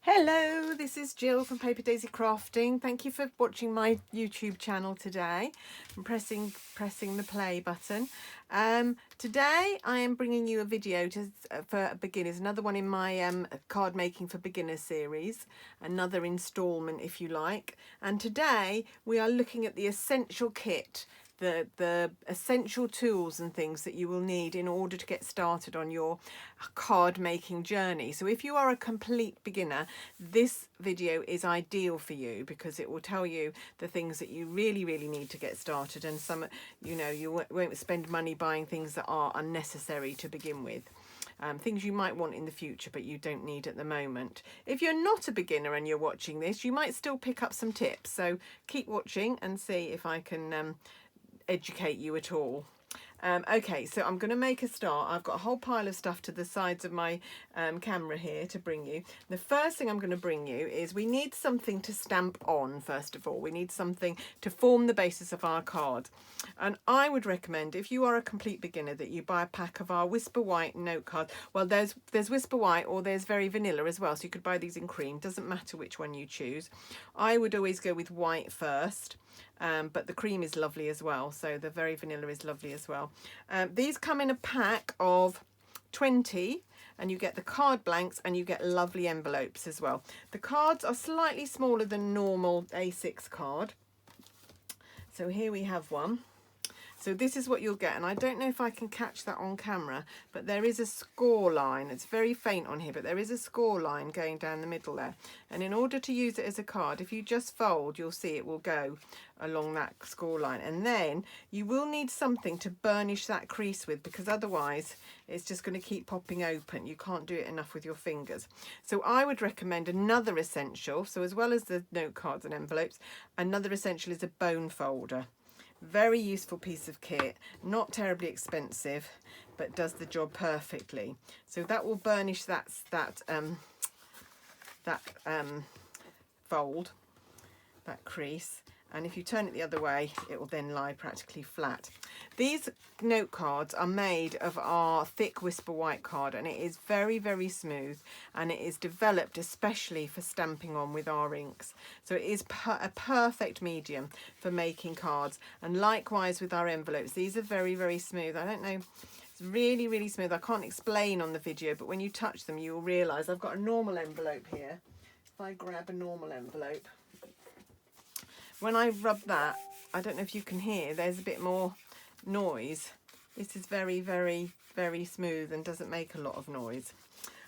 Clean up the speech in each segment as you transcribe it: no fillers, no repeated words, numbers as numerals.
Hello, this is Jill from Paper Daisy Crafting. Thank you for watching my YouTube channel today and pressing the play button. Today I am bringing you a video for beginners, another one in my card making for beginners series, another installment if you like. And today we are looking at the essential kit, the essential tools and things that you will need in order to get started on your card making journey. So if you are a complete beginner, this video is ideal for you because it will tell you the things that you really need to get started, and some, you know, you won't spend money buying things that are unnecessary to begin with. Things you might want in the future but you don't need at the moment. If you're not a beginner and you're watching this, you might still pick up some tips, so keep watching and see if I can educate you at all. Okay, so I'm going to make a start. I've got a whole pile of stuff to the sides of my camera here to bring you. The first thing I'm going to bring you is we need something to stamp on. First of all, we need something to form the basis of our card, and I would recommend, if you are a complete beginner, that you buy a pack of our Whisper White note cards. Well, there's Whisper White or there's Very Vanilla as well, so you could buy these in cream, doesn't matter which one you choose. I would always go with white first, but the cream is lovely as well, so the Very Vanilla is lovely as well. These come in a pack of 20, and you get the card blanks and you get lovely envelopes as well. The cards are slightly smaller than normal A6 card. So here we have one. So this is what you'll get, and I don't know if I can catch that on camera, but there is a score line. It's very faint on here, but there is a score line going down the middle there. And in order to use it as a card, if you just fold, you'll see it will go along that score line. And then you will need something to burnish that crease with, because otherwise it's just going to keep popping open. You can't do it enough with your fingers. So I would recommend another essential. So as well as the note cards and envelopes, another essential is a bone folder. Very useful piece of kit, not terribly expensive, but does the job perfectly. So that will burnish that fold, that crease, and if you turn it the other way, it will then lie practically flat. These note cards are made of our thick Whisper White card, and it is very smooth, and it is developed especially for stamping on with our inks. So it is a perfect medium for making cards, and likewise with our envelopes. These are very smooth. I don't know, it's really smooth. I can't explain on the video, but when you touch them you will realise. I've got a normal envelope here. If I grab a normal envelope, when I rub that, I don't know if you can hear, there's a bit more noise. This is very smooth and doesn't make a lot of noise.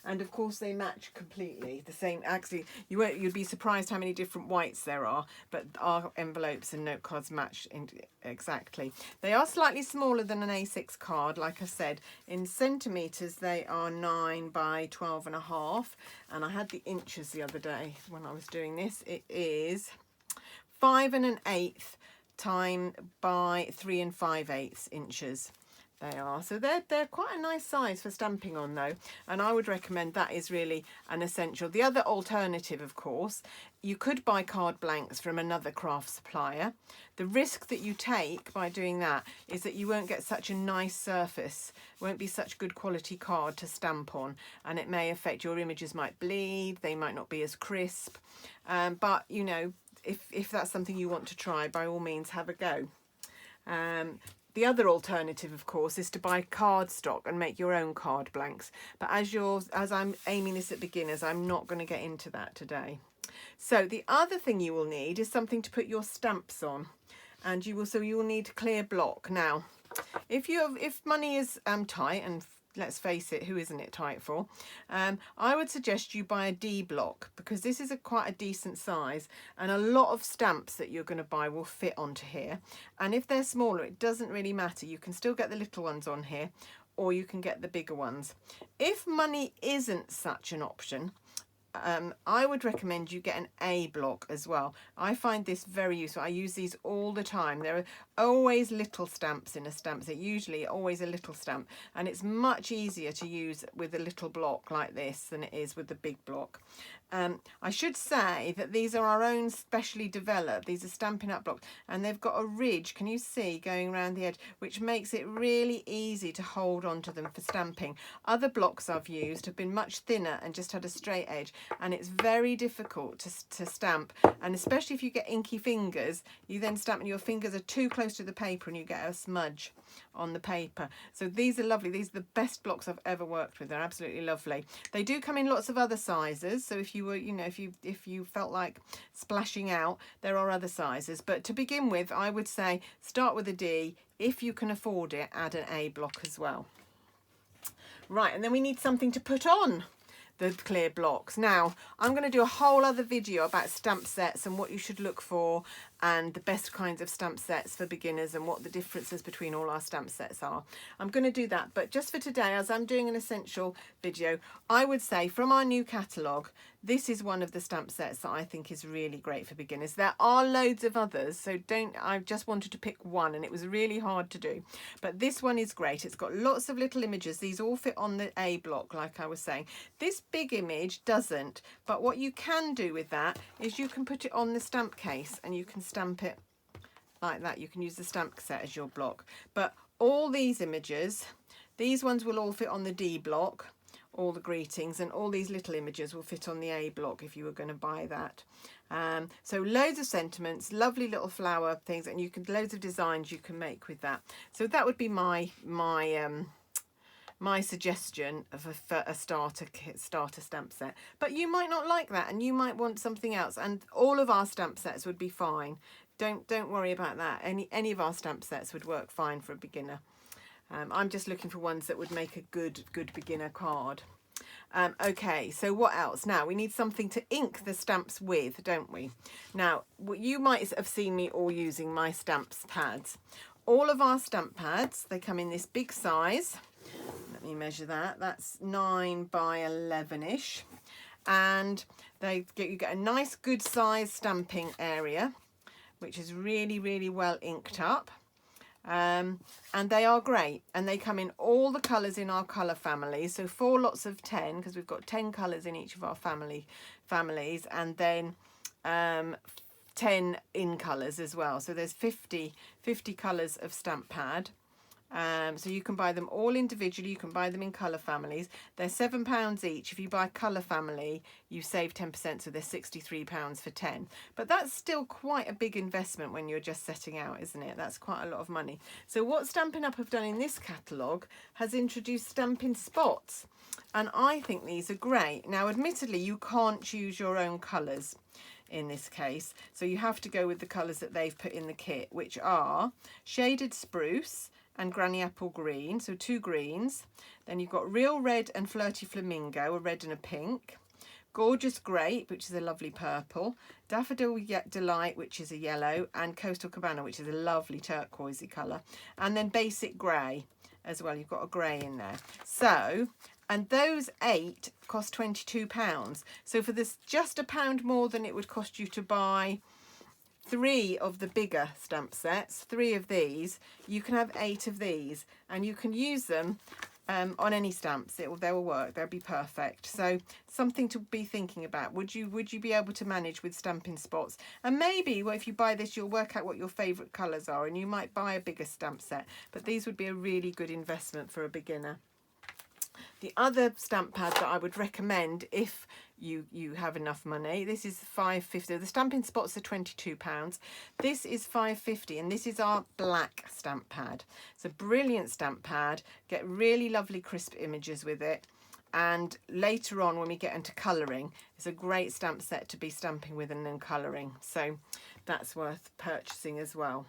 And of course they match completely the same. Actually, you'd be surprised how many different whites there are, but our envelopes and note cards match exactly. They are slightly smaller than an A6 card, like I said. In centimetres they are 9 by 12.5, and I had the inches the other day when I was doing this. It is 5 1/8 time by 3 5/8 inches. They are, so they're quite a nice size for stamping on though, and I would recommend that is really an essential. The other alternative, of course, you could buy card blanks from another craft supplier. The risk that you take by doing that is that you won't get such a nice surface, won't be such good quality card to stamp on, and it may affect your images, might bleed, they might not be as crisp, but you know, if that's something you want to try, by all means have a go. The other alternative, of course, is to buy cardstock and make your own card blanks. But as I'm aiming this at beginners, I'm not going to get into that today. So the other thing you will need is something to put your stamps on, and you will need clear block. Now, if money is tight, and let's face it, who isn't it tight for? I would suggest you buy a D block, because this is quite a decent size, and a lot of stamps that you're going to buy will fit onto here. And if they're smaller, it doesn't really matter. You can still get the little ones on here, or you can get the bigger ones. If money isn't such an option, I would recommend you get an A block as well. I find this very useful. I use these all the time. There are always little stamps in a stamp set, usually always a little stamp, and it's much easier to use with a little block like this than it is with the big block. I should say that these are our own specially developed. These are Stampin' Up blocks, and they've got a ridge, can you see, going around the edge, which makes it really easy to hold on to them for stamping. Other blocks I've used have been much thinner and just had a straight edge, and it's very difficult to stamp, and especially if you get inky fingers, you then stamp and your fingers are too close to the paper and you get a smudge on the paper. So these are lovely. These are the best blocks I've ever worked with. They're absolutely lovely. They do come in lots of other sizes, so if you were, you know, if you felt like splashing out, there are other sizes, but to begin with I would say start with a D. If you can afford it, add an A block as well. Right, and then we need something to put on the clear blocks. Now, I'm going to do a whole other video about stamp sets and what you should look for and the best kinds of stamp sets for beginners and what the differences between all our stamp sets are. I'm going to do that, but just for today, as I'm doing an essential video, I would say from our new catalogue, this is one of the stamp sets that I think is really great for beginners. There are loads of others, so I just wanted to pick one, and it was really hard to do. But this one is great. It's got lots of little images. These all fit on the A block, like I was saying. This big image doesn't, but what you can do with that is you can put it on the stamp case and you can stamp it like that. You can use the stamp set as your block. But all these images, these ones will all fit on the D block, all the greetings, and all these little images will fit on the A block if you were going to buy that. So loads of sentiments, lovely little flower things, and you can loads of designs you can make with that. So that would be my suggestion of a starter stamp set. But you might not like that, and you might want something else, and all of our stamp sets would be fine. Don't worry about that. Any of our stamp sets would work fine for a beginner. I'm just looking for ones that would make a good beginner card. Okay, so what else? Now we need something to ink the stamps with, don't we? Now you might have seen me all using my stamps pads. All of our stamp pads, they come in this big size. Let me measure that. That's 9 by 11ish, and you get a nice good size stamping area, which is really well inked up. And they are great, and they come in all the colours in our colour family, so 4 lots of 10, because we've got 10 colours in each of our families, and then 10 in colours as well, so there's 50 colours of stamp pad. So you can buy them all individually, you can buy them in colour families. They're £7 each. If you buy colour family, you save 10%, so they're £63 for 10. But that's still quite a big investment when you're just setting out, isn't it? That's quite a lot of money. So what Stampin' Up have done in this catalogue has introduced Stampin' Spots, and I think these are great. Now admittedly, you can't choose your own colours in this case, so you have to go with the colours that they've put in the kit, which are Shaded Spruce and Granny Apple Green, so 2 greens. Then you've got Real Red and Flirty Flamingo, a red and a pink. Gorgeous Grape, which is a lovely purple. Daffodil Delight, which is a yellow. And Coastal Cabana, which is a lovely turquoisey colour. And then Basic Grey as well. You've got a grey in there. So, and those 8 cost £22. So for this, just £1 more than it would cost you to buy 3 of the bigger stamp sets, 3 of these, you can have 8 of these, and you can use them on any stamps. They will work. They'll be perfect. So something to be thinking about. Would you be able to manage with Stampin' Spots? And maybe, well, if you buy this, you'll work out what your favourite colours are, and you might buy a bigger stamp set. But these would be a really good investment for a beginner. The other stamp pad that I would recommend if you have enough money, this is £5.50. The Stampin' Spots are £22. This is £5.50, and this is our black stamp pad. It's a brilliant stamp pad. Get really lovely crisp images with it. And later on, when we get into colouring, it's a great stamp set to be stamping with and then colouring. So that's worth purchasing as well.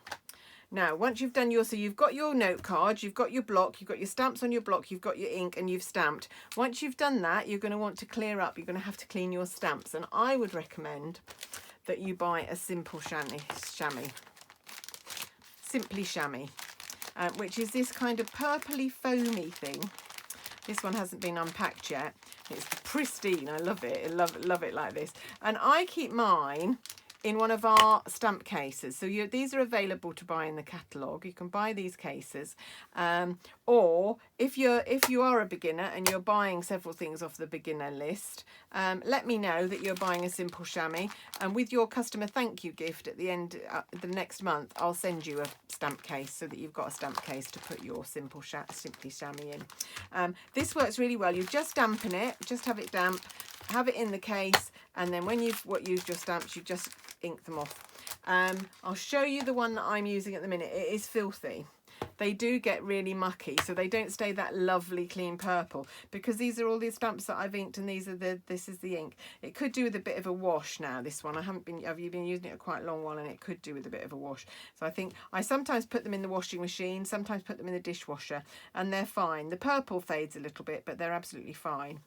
Now, once you've done so you've got your note card, you've got your block, you've got your stamps on your block, you've got your ink, and you've stamped. Once you've done that, you're going to want to clear up. You're going to have to clean your stamps. And I would recommend that you buy a simple chamois. Simply chamois, which is this kind of purpley foamy thing. This one hasn't been unpacked yet. It's pristine. I love it. I love it like this. And I keep mine in one of our stamp cases. So these are available to buy in the catalogue. You can buy these cases, or if you are a beginner and you're buying several things off the beginner list, let me know that you're buying a simple chamois, and with your customer thank you gift at the end the next month, I'll send you a stamp case so that you've got a stamp case to put your simply chamois in. This works really well. You just dampen it, just have it damp. have it in the case, and then when you've used your stamps, you just ink them off. I'll show you the one that I'm using at the minute. It is filthy. They do get really mucky, so they don't stay that lovely clean purple, because these are all the stamps that I've inked, and this is the ink. It could do with a bit of a wash now, this one. I've been using it a quite long while, and it could do with a bit of a wash. So I think I sometimes put them in the washing machine, sometimes put them in the dishwasher, and they're fine. The purple fades a little bit, but they're absolutely fine.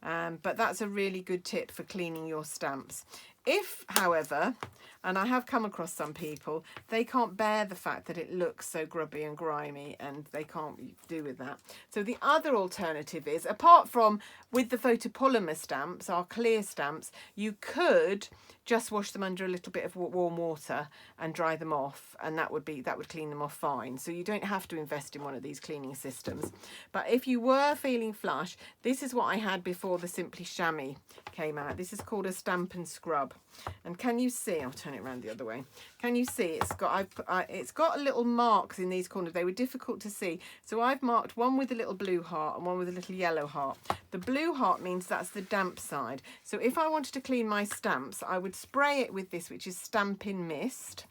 But that's a really good tip for cleaning your stamps. If, however, and I have come across some people, they can't bear the fact that it looks so grubby and grimy, and they can't do with that. So the other alternative is, apart from with the photopolymer stamps, our clear stamps, you could just wash them under a little bit of warm water and dry them off, and that would clean them off fine. So you don't have to invest in one of these cleaning systems. But if you were feeling flush, this is what I had before the Simply Chamois came out. This is called a Stampin' Scrub. And can you see, I'll turn it around the other way, can you see it's got little marks in these corners. They were difficult to see, so I've marked one with a little blue heart and one with a little yellow heart. The blue heart means that's the damp side. So if I wanted to clean my stamps, I would spray it with this, which is Stampin' Mist.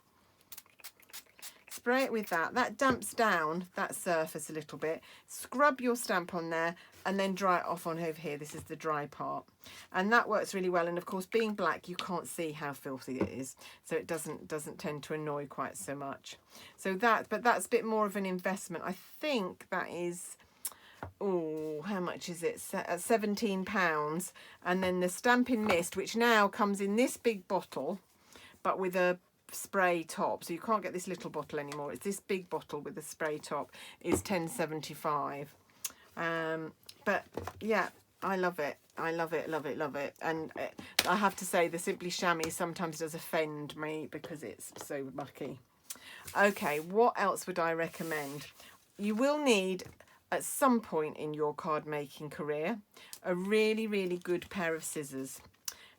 Spray it with that. That damps down that surface a little bit. Scrub your stamp on there and then dry it off on over here. This is the dry part. And that works really well. And of course, being black, you can't see how filthy it is. So it doesn't tend to annoy quite so much. So but that's a bit more of an investment. I think that is, oh, how much is it? £17. And then the Stampin' Mist, which now comes in this big bottle, but with a spray top, so you can't get this little bottle anymore. It's this big bottle with a spray top, is £10.75. But yeah, I love it. I love it, love it, love it. And I have to say, the Simply Chamois sometimes does offend me because it's so mucky. Okay, what else would I recommend? You will need, at some point in your card making career, a really, really good pair of scissors.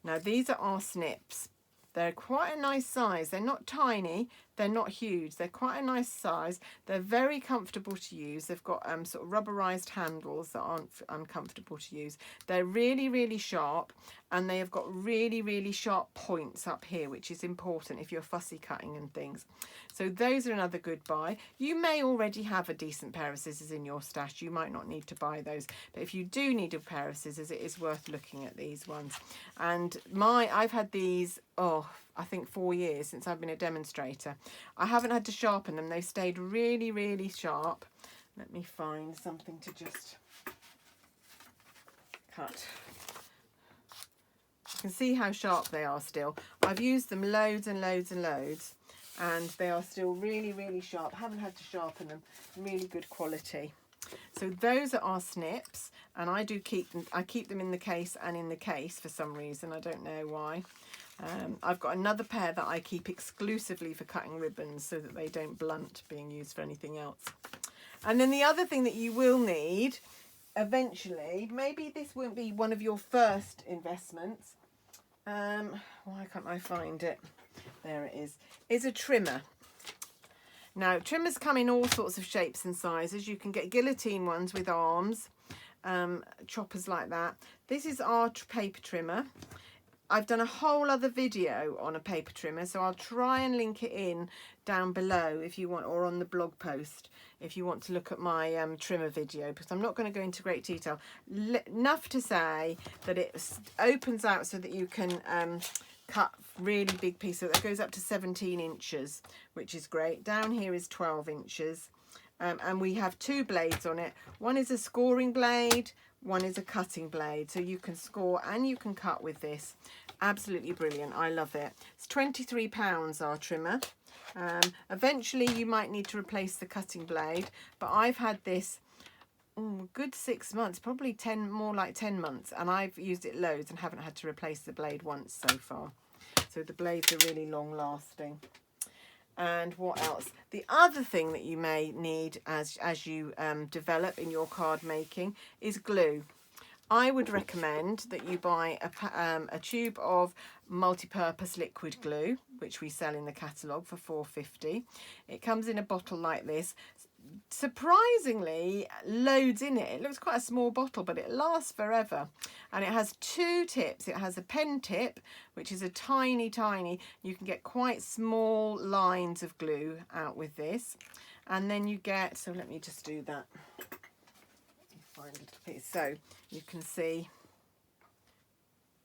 Now, these are our snips. They're quite a nice size. They're not tiny, they're not huge. They're quite a nice size. They're very comfortable to use. They've got sort of rubberized handles that aren't uncomfortable to use. They're really, really sharp, and they have got really, really sharp points up here, which is important if you're fussy cutting and things. So those are another good buy. You may already have a decent pair of scissors in your stash. You might not need to buy those, but if you do need a pair of scissors, it is worth looking at these ones. And I've had these, I think 4 years since I've been a demonstrator. I haven't had to sharpen them. They've stayed really, really sharp. Let me find something to just cut. You can see how sharp they are still. I've used them loads and loads and loads, and they are still really, really sharp. Haven't had to sharpen them. Really good quality. So those are our snips, and I keep them in the case and in the case for some reason. I don't know why. I've got another pair that I keep exclusively for cutting ribbons so that they don't blunt being used for anything else. And then the other thing that you will need eventually, maybe this won't be one of your first investments. Why can't I find it? There it is a trimmer. Now, trimmers come in all sorts of shapes and sizes. You can get guillotine ones with arms, choppers like that. This is our paper trimmer. I've done a whole other video on a paper trimmer, so I'll try and link it in down below if you want, or on the blog post if you want to look at my trimmer video, because I'm not going to go into great detail. Enough to say that it opens out so that you can cut really big pieces. So that goes up to 17 inches, which is great. Down here is 12 inches. And we have 2 blades on it. One is a scoring blade, one is a cutting blade. So you can score and you can cut with this. Absolutely brilliant. I love it. It's £23, our trimmer. Eventually you might need to replace the cutting blade, but I've had this a good 6 months, probably more like 10 months, and I've used it loads and haven't had to replace the blade once so far. So the blades are really long lasting. And what else? The other thing that you may need as you develop in your card making is glue. I would recommend that you buy a tube of multi-purpose liquid glue, which we sell in the catalogue for £4.50. It comes in a bottle like this. surprisingly loads in it. It looks quite a small bottle, but it lasts forever. And it has two tips. It has a pen tip, which is a tiny, you can get quite small lines of glue out with this. And then you get, so let me just do that. Find a little piece. So you can see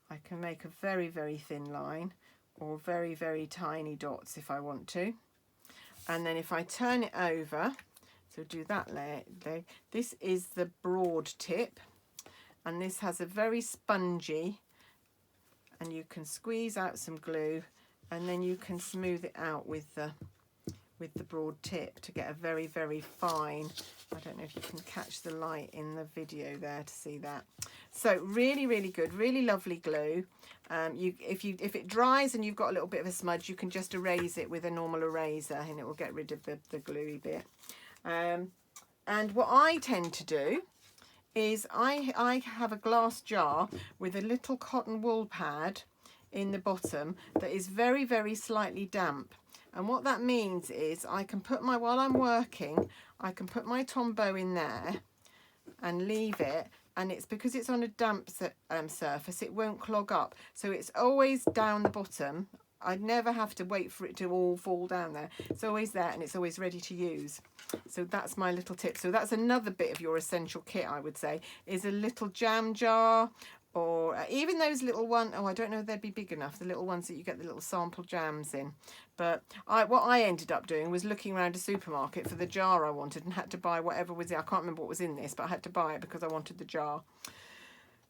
I can make a very, very thin line or very, very tiny dots if I want to. And then if I turn it over, so do that layer, this is the broad tip, and this has a very spongy, and you can squeeze out some glue, and then you can smooth it out with the broad tip to get a very, very fine. I don't know if you can catch the light in the video there to see that. So really, really good, really lovely glue. If it dries and you've got a little bit of a smudge, you can just erase it with a normal eraser and it will get rid of the gluey bit. And what I tend to do is I have a glass jar with a little cotton wool pad in the bottom that is very, very slightly damp. And what that means is I can put while I'm working, I can put my Tombow in there and leave it. And it's because it's on a damp surface, it won't clog up. So it's always down the bottom. I never have to wait for it to all fall down there. It's always there and it's always ready to use. So that's my little tip. So that's another bit of your essential kit, I would say, is a little jam jar, or even those little ones. Oh, I don't know if they'd be big enough, the little ones that you get the little sample jams in. But what I ended up doing was looking around a supermarket for the jar I wanted and had to buy whatever was there. I can't remember what was in this, but I had to buy it because I wanted the jar.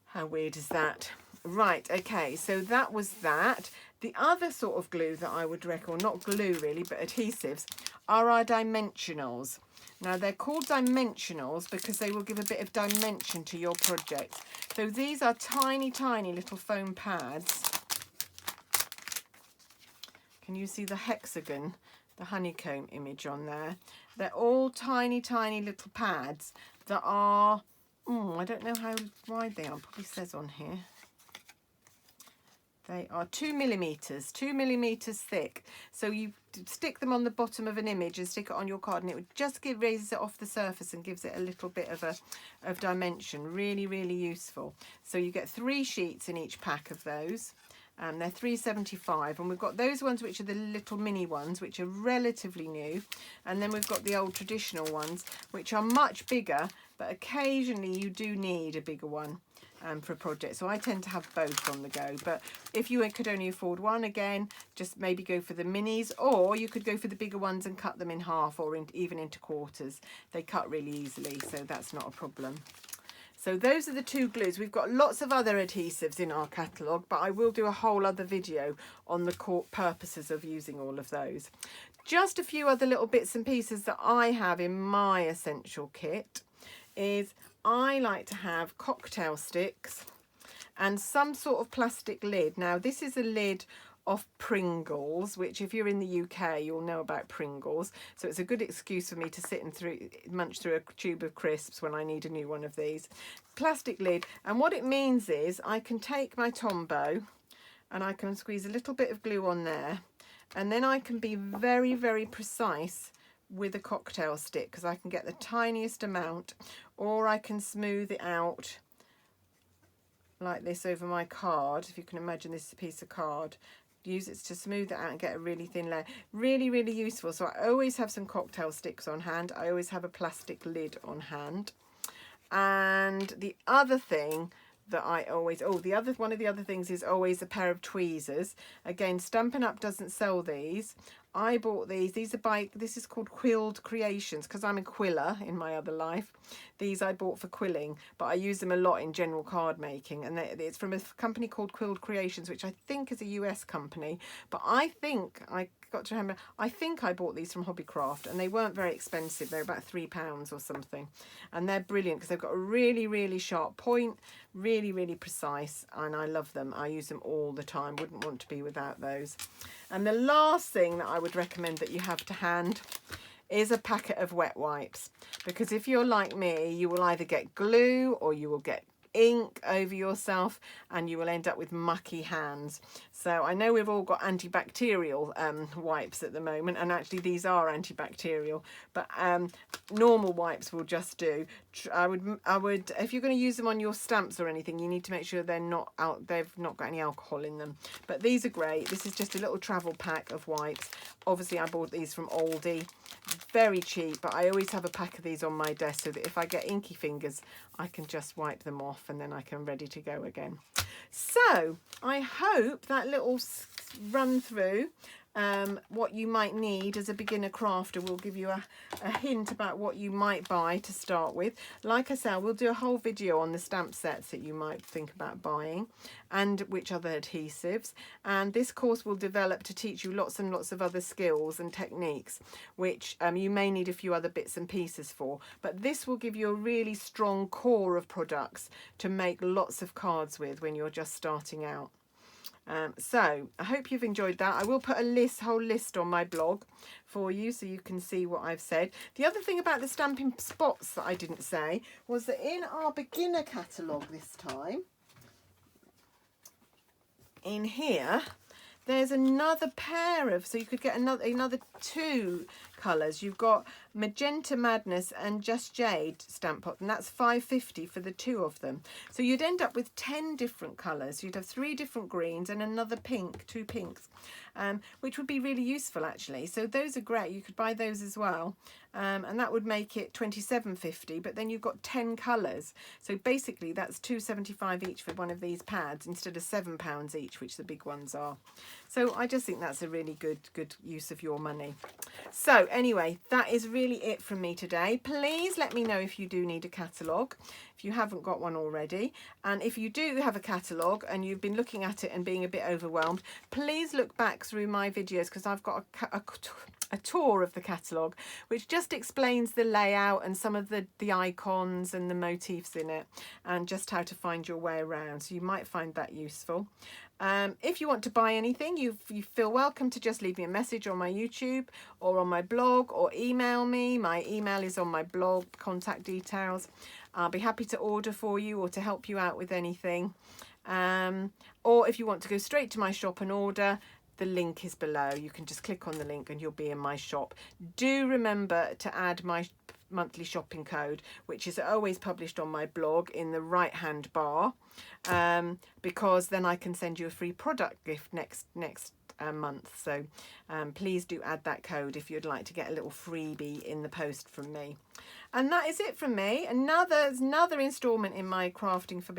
How weird is that? Right, okay, so that was that. The other sort of glue that I would recommend, or not glue really, but adhesives, are our dimensionals. Now they're called dimensionals because they will give a bit of dimension to your project. So these are tiny, tiny little foam pads. Can you see the hexagon, the honeycomb image on there? They're all tiny, tiny little pads that are, I don't know how wide they are, it probably says on here. They are 2 millimeters thick. So you stick them on the bottom of an image and stick it on your card, and it would just raises it off the surface and gives it a little bit of dimension. Really, really useful. So you get 3 sheets in each pack of those. They're $3.75, and we've got those ones which are the little mini ones, which are relatively new, and then we've got the old traditional ones which are much bigger, but occasionally you do need a bigger one for a project. So I tend to have both on the go, but if you could only afford one, again, just maybe go for the minis, or you could go for the bigger ones and cut them in half or even into quarters. They cut really easily, so that's not a problem. So those are the 2 glues. We've got lots of other adhesives in our catalogue, but I will do a whole other video on the purposes of using all of those. Just a few other little bits and pieces that I have in my essential kit is I like to have cocktail sticks and some sort of plastic lid. Now this is a lid of Pringles, which if you're in the UK you'll know about Pringles, so it's a good excuse for me to sit and munch through a tube of crisps when I need a new one of these. Plastic lid, and what it means is I can take my Tombow and I can squeeze a little bit of glue on there, and then I can be very, very precise with a cocktail stick because I can get the tiniest amount, or I can smooth it out like this over my card. If you can imagine this is a piece of card, use it to smooth it out and get a really thin layer. Really, really useful. So I always have some cocktail sticks on hand. I always have a plastic lid on hand. And the other thing that I always, one of the other things is always a pair of tweezers. Again, Stampin' Up doesn't sell these. I bought these. This is called Quilled Creations because I'm a quiller in my other life. These I bought for quilling, but I use them a lot in general card making, and it's from a company called Quilled Creations, which I think is a US company, but I think I bought these from Hobbycraft, and they weren't very expensive. They're about £3 or something, and they're brilliant because they've got a really, really sharp point, really, really precise, and I love them. I use them all the time. Wouldn't want to be without those. And the last thing that I would recommend that you have to hand is a packet of wet wipes, because if you're like me, you will either get glue or you will get ink over yourself and you will end up with mucky hands. So I know we've all got antibacterial wipes at the moment, and actually these are antibacterial, but normal wipes will just do. I would if you're going to use them on your stamps or anything, you need to make sure they've not got any alcohol in them. But these are great. This is just a little travel pack of wipes. Obviously I bought these from Aldi, very cheap, but I always have a pack of these on my desk so that if I get inky fingers I can just wipe them off and then I can ready to go again. So I hope that little run through what you might need as a beginner crafter will give you a hint about what you might buy to start with. Like I said, we'll do a whole video on the stamp sets that you might think about buying and which other adhesives, and this course will develop to teach you lots and lots of other skills and techniques which you may need a few other bits and pieces for, but this will give you a really strong core of products to make lots of cards with when you're just starting out. So I hope you've enjoyed that. I will put a whole list on my blog for you so you can see what I've said. The other thing about the stamping spots that I didn't say was that in our beginner catalogue this time, in here, there's another pair of, so you could get another 2 colours. You've got Magenta Madness and Just Jade stamp pot, and that's £5.50 for the 2 of them. So you'd end up with 10 different colours. You'd have 3 different greens and another pink, 2 pinks, which would be really useful actually. So those are great. You could buy those as well, and that would make it £27.50. But then you've got 10 colours. So basically that's £2.75 each for one of these pads instead of £7 each, which the big ones are. So I just think that's a really good use of your money. So anyway, that is really it from me today. Please let me know if you do need a catalogue, if you haven't got one already. And if you do have a catalogue and you've been looking at it and being a bit overwhelmed, please look back through my videos, because I've got a tour of the catalogue which just explains the layout and some of the icons and the motifs in it and just how to find your way around. So you might find that useful. If you want to buy anything, you feel welcome to just leave me a message on my YouTube or on my blog, or email me. My email is on my blog, contact details. I'll be happy to order for you or to help you out with anything. Or if you want to go straight to my shop and order, the link is below. You can just click on the link and you'll be in my shop. Do remember to add my monthly shopping code, which is always published on my blog in the right hand bar, because then I can send you a free product gift next month. So please do add that code if you'd like to get a little freebie in the post from me. And that is it from me. Another installment in my crafting for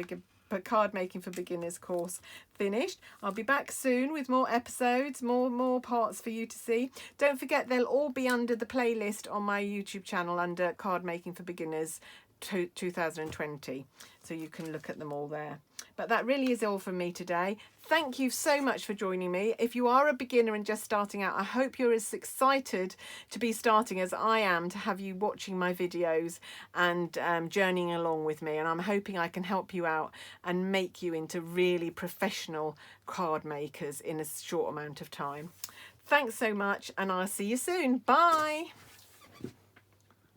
card making for beginners course finished. I'll be back soon with more episodes, more parts for you to see. Don't forget, they'll all be under the playlist on my YouTube channel under Card Making for Beginners 2020, so you can look at them all there. But that really is all from me today. Thank you so much for joining me. If you are a beginner and just starting out, I hope you're as excited to be starting as I am to have you watching my videos and journeying along with me. And I'm hoping I can help you out and make you into really professional card makers in a short amount of time. Thanks so much, and I'll see you soon. Bye.